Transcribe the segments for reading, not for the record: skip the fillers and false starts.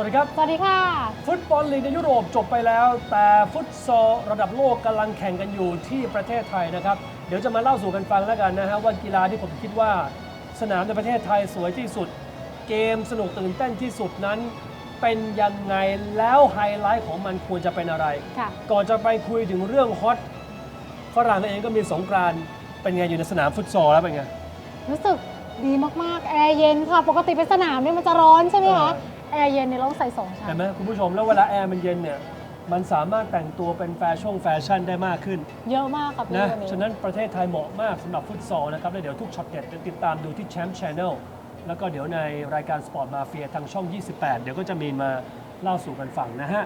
ดีครับสวัสดีค่ะฟุตบอลลีกในยุโรปจบไปแล้วแต่ฟุตซอลระดับโลกกำลังแข่งกันอยู่ที่ประเทศไทยนะครับเดี๋ยวจะมาเล่าสู่กันฟังแล้วกันนะฮะว่ากีฬาที่ผมคิดว่าสนามในประเทศไทยสวยที่สุดเกมสนุกตื่นเต้นที่สุดนั้นเป็นยังไงแล้วไฮไลท์ของมันควรจะเป็นอะไรก่อนจะไปคุยถึงเรื่องฮอตฝรั่งเองก็มีสงกรานต์เป็นไงอยู่ในสนามฟุตซอลแล้วเป็นไงรู้สึกดีมากๆแอร์เย็นค่ะปกติเป็นสนามนี่มันจะร้อนใช่ไหมคะแอร์เย็นเนี่ยเราใส่2 ชั้นเห็นไหมคุณผู้ชมแล้วเวลาแอร์มันเย็นเนี่ยมันสามารถแต่งตัวเป็นแฟชั่นได้มากขึ้นเยอะมากครับนะฉะนั้นประเทศไทยเหมาะมากสำหรับฟุตซอลนะครับแล้วเดี๋ยวทุกช็อตเด็ดติดตามดูที่แชมป์ชานแนลแล้วก็เดี๋ยวในรายการสปอร์ตมาเฟียทางช่อง 28 เดี๋ยวก็จะมีมาเล่าสู่กันฟังนะฮะ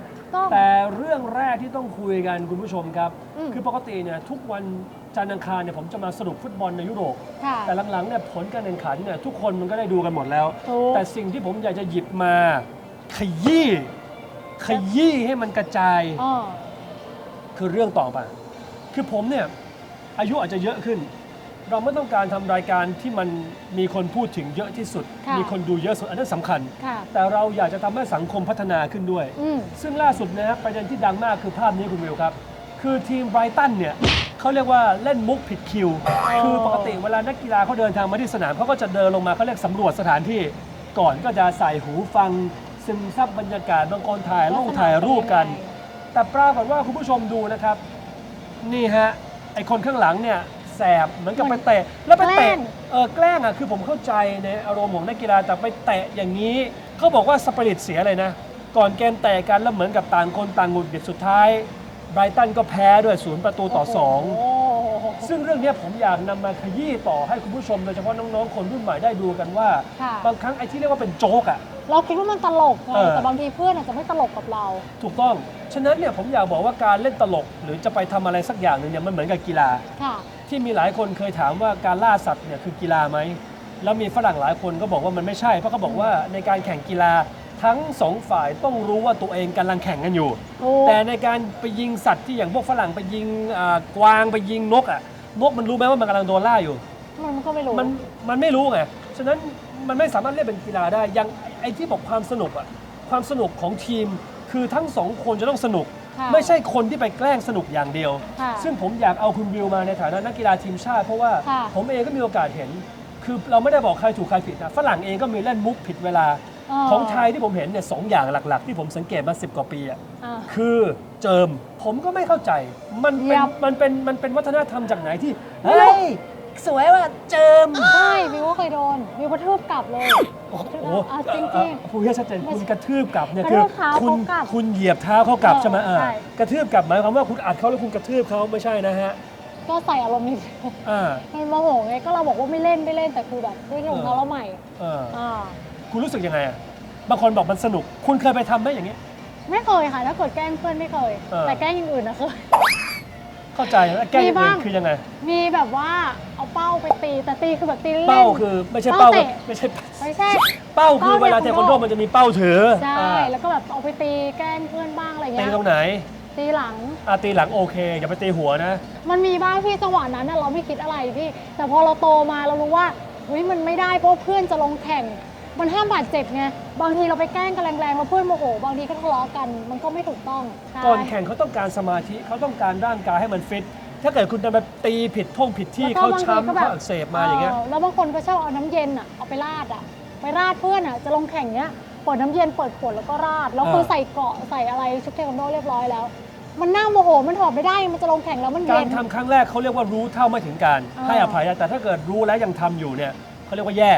แต่เรื่องแรกที่ต้องคุยกันคุณผู้ชมครับคือปกติเนี่ยทุกวันจันทร์อังคารเนี่ยผมจะมาสรุปฟุตบอลในยุโรปแต่หลังๆเนี่ยผลการแข่งขันเนี่ยทุกคนมันก็ได้ดูกันหมดแล้วแต่สิ่งที่ผมอยากจะหยิบมาขยี้ให้มันกระจายคือเรื่องต่อไปคือผมเนี่ยอายุอาจจะเยอะขึ้นเราไม่ต้องการทำรายการที่มันมีคนพูดถึงเยอะที่สุดมีคนดูเยอะสุดอันนั้นสำคัญแต่เราอยากจะทำให้สังคมพัฒนาขึ้นด้วยซึ่งล่าสุดนะครับประเด็นที่ดังมากคือภาพนี้คุณวิวครับคือทีมไบรตันเนี่ยเขาเรียกว่าเล่นมุกผิดคิวคือปกติเวลานักกีฬาเขาเดินทางมาที่สนามเขาก็จะเดินลงมาเขาเรียกสำรวจสถานที่ก่อนก็จะใส่หูฟังซึมซับบรรยากาศบางคนถ่ายรูปกันแต่ปรากฏว่าคุณผู้ชมดูนะครับนี่ฮะไอคนข้างหลังเนี่ยแสบเหมือนกับไปเตะแล้วไปเตะแกล้งอ่ะคือผมเข้าใจในอารมณ์ของนักกีฬาแต่ไปเตะอย่างนี้เขาบอกว่าสปิริตเสียเลยนะก่อนเกมเตะกันแล้วเหมือนกับต่างคนต่างหงุดหงิดสุดท้ายไบรตันก็แพ้ด้วย0-2ซึ่งเรื่องนี้ผมอยากนำมาขยี้ต่อให้คุณผู้ชมโดยเฉพาะน้องๆคนรุ่นใหม่ได้ดูกันว่าบางครั้งไอ้ที่เรียกว่าเป็นโจ๊กอ่ะเราคิดว่ามันตลกไงแต่บางทีเพื่อนอาจจะไม่ตลกกับเราถูกต้องฉะนั้นเนี่ยผมอยากบอกว่าการเล่นตลกหรือจะไปทำอะไรสักอย่างหนึ่งเนี่ยมันเหมือนกับกีฬาที่มีหลายคนเคยถามว่าการล่าสัตว์เนี่ยคือกีฬาไหมแล้วมีฝรั่งหลายคนก็บอกว่ามันไม่ใช่เพราะเขาบอกว่าในการแข่งกีฬาทั้งสองฝ่ายต้องรู้ว่าตัวเองกำลังแข่งกันอยู่แต่ในการไปยิงสัตว์ที่อย่างพวกฝรั่งไปยิงกวางไปยิงนกนกมันรู้ไหมว่ามันกำลังโดนล่าอยู่มันก็ไม่รู้มันไม่รู้ไงฉะนั้นมันไม่สามารถเรียกเป็นกีฬาได้ยังไอ้ที่บอกความสนุกความสนุกของทีมคือทั้งสองคนจะต้องสนุกไม่ใช่คนที่ไปแกล้งสนุกอย่างเดียวซึ่งผมอยากเอาคุณวิวมาในฐานะนักกีฬาทีมชาติเพราะว่าผมเองก็มีโอกาสเห็นคือเราไม่ได้บอกใครถูกใครผิดนะฝรั่งเองก็มีเล่นมุกผิดเวลาของไทยที่ผมเห็นเนี่ย2 อย่างหลักๆที่ผมสังเกตมา10 กว่าปีคือเจิมผมก็ไม่เข้าใจมันเป็นวัฒนธรรมจากไหนที่เฮ้ยสวยว่ะเจิมใช่วิวก็เคยโดนวิวกระทืบกลับเลยโอ้โหจริงๆพูดให้ชัดเจนคุณกระทืบกลับเนี่ยคือคุณเหยียบเท้าเขากลับใช่ไหมกระทืบกลับหมายความว่าคุณอัดเขาแล้วคุณกระทืบเขาไม่ใช่นะฮะก็ใส่อารมณ์นิดมันโมโหไงก็เราบอกว่าไม่เล่นแต่คือแบบด้วยรองเท้าเราใหม่คุณรู้สึกยังไงบางคนบอกมันสนุกคุณเคยไปทำไหมอย่างนี้ไม่เคยค่ะถ้าเกิดแกล้งเพื่อนไม่เคยแต่แกล้งอย่างอื่นนะเคยเข้าใจแล้วแกล้งอย่างอื่นคือยังไงมีแบบว่าเอาเป้าไปตีแต่ตีคือแบบตีเล่นเป้าคือไม่ใช่เป้าไม่ใช่เป้าคือเวลาเทควันโดมันจะมีเป้าถือใช่แล้วก็แบบเอาไปตีแกล้งเพื่อนบ้างอะไรเงี้ยตีตรงไหนตีหลังตีหลังโอเคอย่าไปตีหัวนะมันมีบ้างพี่จังหวะนั้นเราไม่คิดอะไรพี่แต่พอเราโตมาเรารู้ว่าเฮ้ยมันไม่ได้เพราะเพื่อนจะลงแข่งมันห้ามบาดเจ็บไงบางทีเราไปแกล้งกันแรงๆแล้วเพื่อนโมโหบางทีก็ทะเลาะกันมันก็ไม่ถูกต้องก่อนแข่งเขาต้องการสมาธิเขาต้องการร่างกายให้มันฟิตถ้าเกิดคุณจะไปตีผิดที่เขาช้ำเขาอักเสบมาอย่างเงี้ยแล้วบางคนก็ชอบเอาน้ำเย็นเอาไปราดไปราดเพื่อนจะลงแข่งเนี้ยเปิดน้ำเย็นเปิดขวดแล้วก็ราดแล้วคือใส่เกาะใส่อะไรชุดเทควันโดเรียบร้อยแล้วมันน่าโมโหมันถอดไม่ได้มันจะลงแข่งแล้วมันเย็นการทำครั้งแรกเขาเรียกว่ารู้เท่าไม่ถึงการให้อภัยแต่ถ้าเกิดรู้แล้วยังทำอยู่เนี่ยเขาเรียกว่าแย่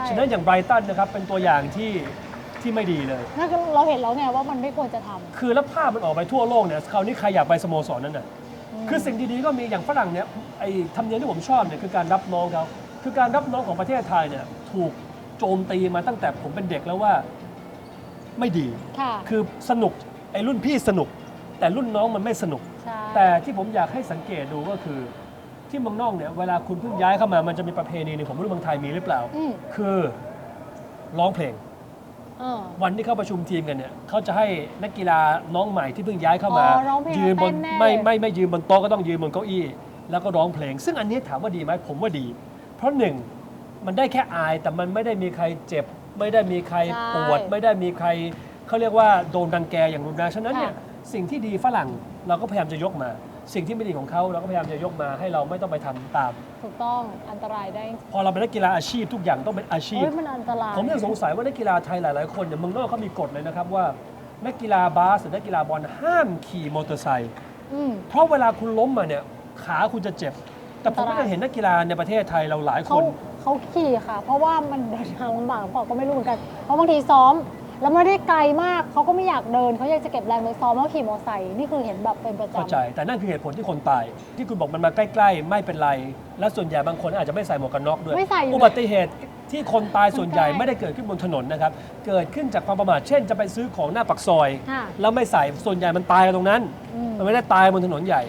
ฉะนั้นอย่างไบรตันนะครับเป็นตัวอย่างที่ไม่ดีเลยนั่นเราเห็นแล้วไงว่ามันไม่ควรจะทำคือแล้วภาพมันออกไปทั่วโลกเนี่ยคราวนี้ใครอยากไปสโมสรนั้นน่ะคือสิ่งดีๆก็มีอย่างฝรั่งเนี่ยไอ้ธรรมเนียมที่ผมชอบเนี่ยคือการรับน้องเขาคือการรับน้องของประเทศไทยเนี่ยถูกโจมตีมาตั้งแต่ผมเป็นเด็กแล้วว่าไม่ดีคือสนุกไอ้รุ่นพี่สนุกแต่รุ่นน้องมันไม่สนุกแต่ที่ผมอยากให้สังเกตดูก็คือที่เมืองนอกเนี่ยเวลาคุณเพิ่งย้ายเข้ามามันจะมีประเพณีนึงผมไม่รู้เมืองไทยมีหรือเปล่าคือร้องเพลงวันที่เข้าประชุมทีมกันเนี่ยเขาจะให้นักกีฬาน้องใหม่ที่เพิ่งย้ายเข้ามายืนบนไม่ยืนบนโต๊ะก็ต้องยืนบนเก้าอี้แล้วก็ร้องเพลงซึ่งอันนี้ถามว่าดีไหมผมว่าดีเพราะหนึ่งมันได้แค่อายแต่มันไม่ได้มีใครเจ็บไม่ได้มีใครปวดไม่ได้มีใคร เขาเรียกว่าโดนรังแกอย่างรุนแรงฉะนั้นเนี่ยสิ่งที่ดีฝรั่งเราก็พยายามจะยกมา สิ่งที่ไม่ดีของเขาเราก็พยายามจะยกมาให้เราไม่ต้องไปทำตาม ถูกต้องอันตรายได้ พอเราเป็นนักกีฬาอาชีพทุกอย่างต้องเป็นอาชีพ เฮ้ยมันอันตราย ผมยังสงสัยว่านักกีฬาไทยหลายๆคนเนี่ยเมืองนอกเขามีกฎเลยนะครับว่านักกีฬาบาสหรือนักกีฬาบอลห้ามขี่มอเตอร์ไซค์ อืม เพราะเวลาคุณล้มมาเนี่ยขาคุณจะเจ็บ แต่ผม อันตราย ก็เห็นนักกีฬาในประเทศไทยเราหลายค เขา น เขาขี่ค่ะ เพราะว่ามันเดินทางลำบากพอก็ไม่รู้เหมือนกัน เพราะบางทีซ้อม แล้วไม่ได้ไกลมากเขาก็ไม่อยากเดินเขาอยากจะเก็บแรงไปซ้อมแล้วขี่มอเตอร์ไซค์นี่คือเห็นแบบเป็นประจำ เข้าใจ แต่นั่นคือเหตุผลที่คนตาย ที่คุณบอกมันมาใกล้ๆ ไม่เป็นไร และส่วนใหญ่บางคนอาจจะไม่ใส่หมวกกันน็อกด้วย ไม่ใส่อยู่ อุบัติเหตุที่คนตายส่วนใหญ่ ใกล้ ไม่ได้เกิดขึ้นบนถนนนะครับ เกิดขึ้นจากความประมาท เช่น จะไปซื้อของหน้าปากซอย ค่ะ แล้วไม่ใส่ส่วนใหญ่มันตายกันตรงนั้น อืม มันไม่ได้ตายบนถนนใหญ่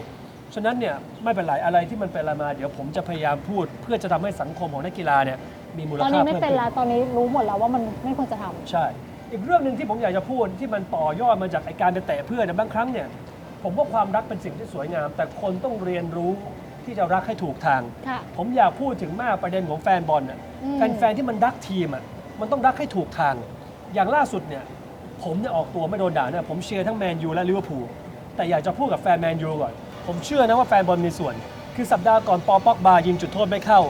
ฉะนั้นเนี่ยไม่เป็นไรอะไรที่มันเป็นอะไรมาเดี๋ยวผมจะพยายามพูด เพื่อจะทำให้สังคมของนักกีฬาเนี่ยมีมูล ตอน ค่า นี้ เพิ่ ไม่ ม เป็น ขึ้น แล้วตอนนี้รู้หมดแล้วว่ามันไม่ควรจะทำ ใช่ อีกเรื่องหนึ่งที่ผมอยากจะพูดที่มันต่อยอดมาจากไอ้การไปเตะเพื่อนเนี่ยบางครั้งเนี่ยผมว่าความรักเป็นสิ่งที่สวยงาม แต่คนต้องเรียนรู้ที่จะรักให้ถูกทาง ค่ะ ผมอยากพูดถึงมากประเด็นของแฟนบอลน่ะ อืม แฟนๆที่มันรักทีมอ่ะมันต้องรักให้ถูกทาง อย่างล่าสุดเนี่ยผมเนี่ยออกตัวไม่โดนด่าเนี่ยผมเชียร์ทั้งแมนยูและลิเวอร์พูลแต่อยากจะพูดกับแฟนแมนยูก่อนผมเชื่อนะว่าแฟนบอลมีส่วน คือสัปดาห์ก่อนปอป็อกบายิงจุดโทษไม่เข้า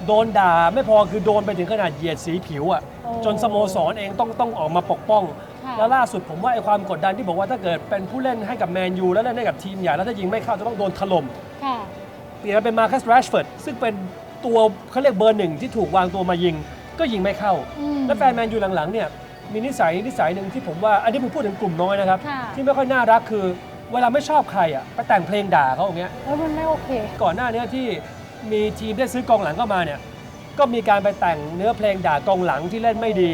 โดนด่าไม่พอคือโดนไปถึงขนาดเหยียดสีผิวอ่ะ โอ้ จนสโมสรเองต้องออกมาปกป้อง ค่ะ แล้วล่าสุดผมว่าไอ้ความกดดันที่บอกว่าถ้าเกิดเป็นผู้เล่นให้กับแมนยูแล้วเล่นให้กับทีมใหญ่แล้วถ้ายิงไม่เข้าจะต้องโดนถล่ม ค่ะ เปลี่ยนมาเป็นมาคัสแรชฟอร์ดซึ่งเป็นตัวเขาเรียกเบอร์หนึ่งที่ถูกวางตัวมายิง ก็ยิงไม่เข้า อืม และแฟนแมนยูหลังๆเนี่ยมีนิสัยหนึ่งที่ผมว่าอันนี้ผมพูดถึงกลุ่มน้อยนะครับ ค่ะ ที่ไม่ค่อยน่ารักคือเวลาไม่ชอบใครอ่ะไปแต่งเพลงด่าเขาอย่างเงี้ย แล้วมันไม่โอเค ก่อนหน้านี้ที่มีทีมได้ซื้อกองหลังเข้ามาเนี่ยก็มีการไปแต่งเนื้อเพลงด่ากองหลังที่เล่นไม่ดี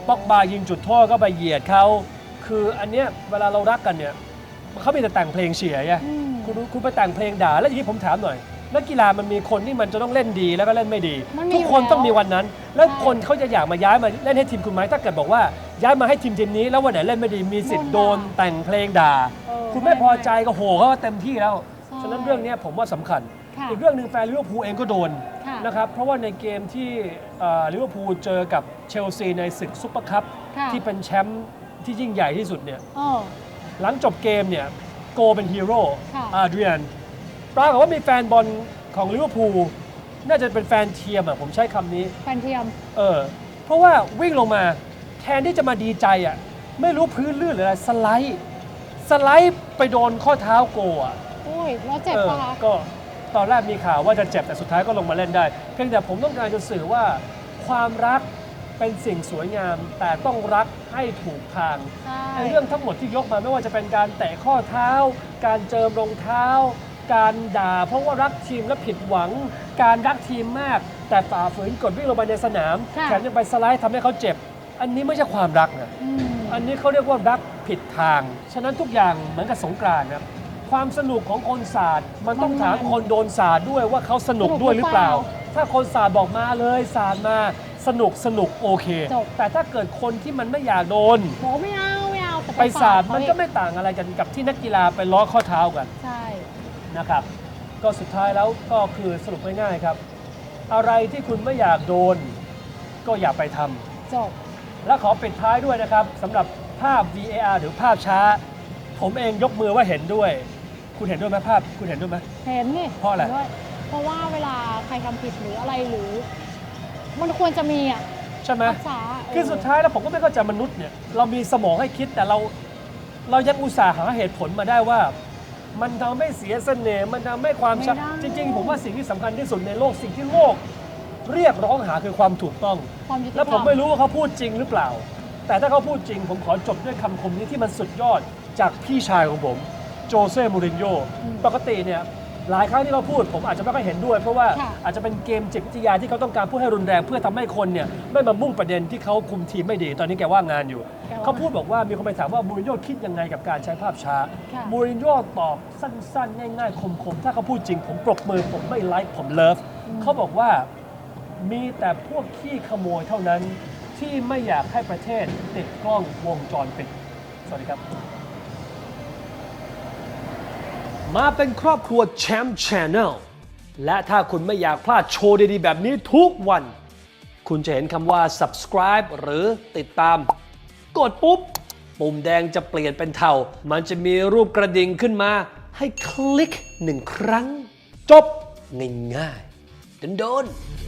ป็อกบายิงจุดโทษก็ไปเหยียดเขาคืออันเนี้ยเวลาเรารักกันเนี่ยเขามีแต่แต่งเพลงเชียร์ไง อืม คุณไปแต่งเพลงด่าแล้วอย่างนี้ผมถามหน่อยนักกีฬามันมีคนที่มันจะต้องเล่นดีแล้วก็เล่นไม่ดี มันมี ทุกคน อยู่แล้ว ต้องมีวันนั้น แล้ว ใช่ คนเขาจะอยากมาย้ายมาเล่นให้ทีมคุณไหมถ้าเกิดบอกว่าย้ายมาให้ทีมนี้แล้ววันไหนเล่นไม่ดีมีสิทธิ์โดนแต่งเพลงด่า เออ คุณไม่พอใจก็โหเขาเต็มที่แล้ว ใช่ ฉะนั้นเรื่องเนี้ยผมว่าสำคัญ ค่ะ อีกเรื่องหนึ่งแฟนลิเวอร์พูลเองก็โดน ค่ะ นะครับเพราะว่าในเกมที่ลิเวอร์พูลเจอกับเชลซีในศึกซุปเปอร์คัพ ค่ะ ที่เป็นแชมป์ที่ยิ่งใหญ่ที่สุดเนี่ย เออ หลังจบเกมเนี่ยโกเป็นฮีโร่ ค่ะ อาเดรียนปรากฏว่ามีแฟนบอลของลิเวอร์พูลน่าจะเป็นแฟนเทียมผมใช้คำนี้ แฟนเทียม เพราะว่าวิ่งลงมาแทนที่จะมาดีใจไม่รู้พื้นลื่นหรืออะไรสไลด์ไปโดนข้อเท้าโกอ่ะ โอ้ยแล้วเจ็บปะคะ ก็ตอนแรกมีข่าวว่าจะเจ็บแต่สุดท้ายก็ลงมาเล่นได้ เพียงแต่ผมต้องการจะสื่อว่าความรักเป็นสิ่งสวยงาม แต่ต้องรักให้ถูกทาง ใช่ ในเรื่องทั้งหมดที่ยกมาไม่ว่าจะเป็นการแตะข้อเท้า การเจิมรองเท้า การด่าเพราะว่ารักทีมและผิดหวัง การรักทีมมาก แต่ฝ่าฝืนกฎวิ่งลงไปในสนาม ค่ะ แถมยังไปสไลด์ทำให้เขาเจ็บ อันนี้ไม่ใช่ความรักนะ อืม อันนี้เขาเรียกว่ารักผิดทาง ฉะนั้นทุกอย่างเหมือนกับสงกรานต์นะความสนุกของคนสาดมันต้องถามคนโดนสาดด้วยว่าเขาสนุกด้วยหรือเปล่า ถ้าคนสาดบอกมาเลยสาดมาสนุกโอเค จบ แต่ถ้าเกิดคนที่มันไม่อยากโดน บอกว่าไม่เอาแต่ ไปสาดมันก็ เข ไม่ต่างอะไรกันกับที่นักกีฬาไปล้อข้อเท้ากัน ใช่ นะครับ ก็สุดท้ายแล้วก็คือสรุปง่ายๆครับ อะไรที่คุณไม่อยากโดน ก็อย่าไปทำ จบ และขอปิดท้ายด้วยนะครับสำหรับภาพ VAR หรือภาพช้า ผมเองยกมือว่าเห็นด้วย คุณเห็นด้วยไหมภาพคุณเห็นด้วยไหม เห็นนี่ เพราะอะไร ด้วยเพราะว่าเวลาใครทำผิดหรืออะไรหรือ มันควรจะมีอ่ะ ใช่ไหม รักษา คือสุดท้ายแล้วผมก็ไม่เข้าใจมนุษย์เนี่ยเรามีสมองให้คิดแต่เรายังอุตส่าห์หาเหตุผลมาได้ว่า มันทำให้เสียเสน่ห์มันทำให้ความชัดจริงๆ ผมว่าสิ่งที่สำคัญที่สุดในโลกสิ่งที่โลก เรียกร้องหาคือความถูกต้อง ความยุติธรรม แล้วผมไม่รู้ว่าเขาพูดจริงหรือเปล่า แต่ถ้าเขาพูดจริง ผมขอจบด้วยคำคมนี้ที่มันสุดยอดจากพี่ชายของผมโจเซ่มูรินโญ่ปกติเนี่ยหลายครั้งที่เขาพูดผมอาจจะไม่ค่อยเห็นด้วย เพราะว่า ค่ะ อาจจะเป็นเกมจิตวิทยาที่เขาต้องการพูดให้รุนแรงเพื่อทำให้คนเนี่ยไม่มามุ่งประเด็นที่เขาคุมทีมไม่ดี ตอนนี้แกว่างงานอยู่ เขาพูดบอกว่ามีคนไปถามว่ามูรินโญ่คิดยังไงกับการใช้ภาพช้า ค่ะ มูรินโญ่ตอบสั้นๆ ง่ายๆ คมๆ ถ้าเขาพูดจริง ผมปรบมือผมไม่ไลค์ผมเลิฟเขาบอกว่ามีแต่พวกขี้ขโมยเท่านั้นที่ไม่อยากให้ประเทศติดกล้องวงจรปิด สวัสดีครับ มาเป็นครอบครัวแชมป์ชาแนลและถ้าคุณไม่อยากพลาดโชว์ดีๆแบบนี้ทุกวัน คุณจะเห็นคำว่า subscribe หรือติดตาม กดปุ๊บ ปุ่มแดงจะเปลี่ยนเป็นเทามันจะมีรูปกระดิ่งขึ้นมาให้คลิก1 ครั้งจบง่ายๆโดนๆ